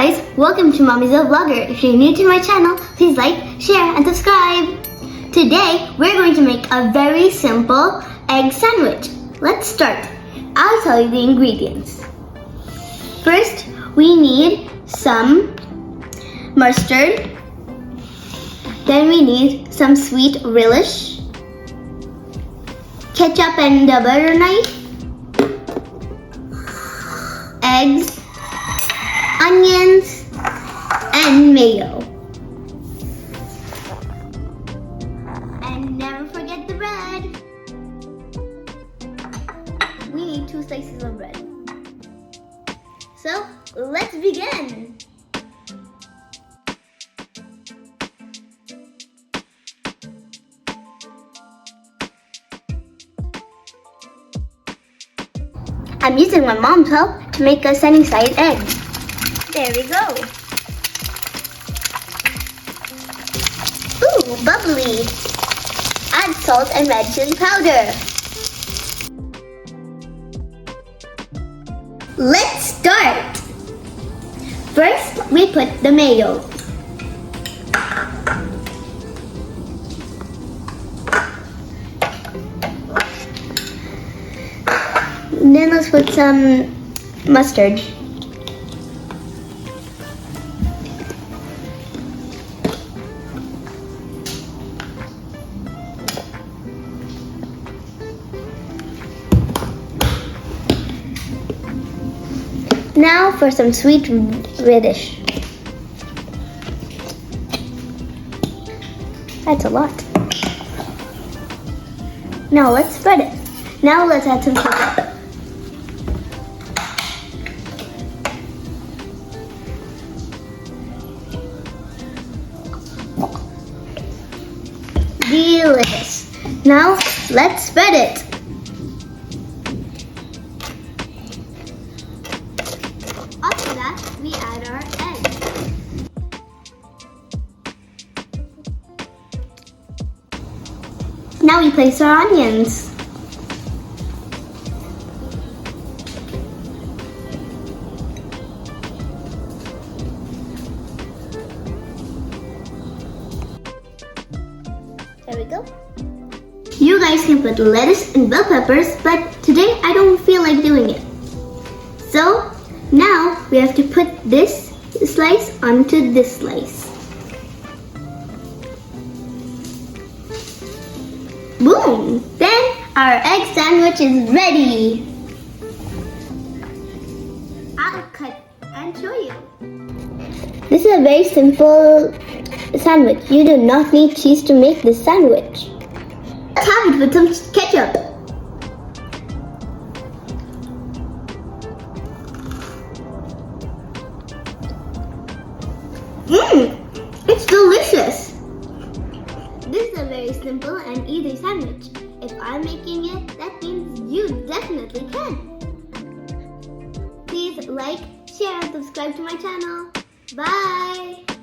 guys, welcome to Mommy's a Vlogger. If you're new to my channel, please like, share, and subscribe. Today, we're going to make a very simple egg sandwich. Let's start. I'll tell you the ingredients. First, we need some mustard. Then we need some sweet relish, ketchup and a butter knife, eggs, onions, and mayo. And never forget the bread. We need 2 slices of bread. So, let's begin. I'm using my mom's help to make a sunny-side egg. There we go. Ooh, bubbly. Add salt and red chili powder. Let's start. First, we put the mayo. Then let's put some mustard. Now for some sweet relish. That's a lot. Now let's spread it. Now let's add some ketchup. Delicious. Now let's spread it. After that, we add our eggs. Now we place our onions. There we go. You guys can put lettuce and bell peppers, but today I don't feel like doing it. So now we have to put this slice onto this slice. Boom! Then our egg sandwich is ready. I'll cut and show you. This is a very simple sandwich. You do not need cheese to make this sandwich. Let's have it with some ketchup. It's delicious. This is a very simple and easy sandwich. If I'm making it, that means you definitely can. Please like, share, and subscribe to my channel. Bye!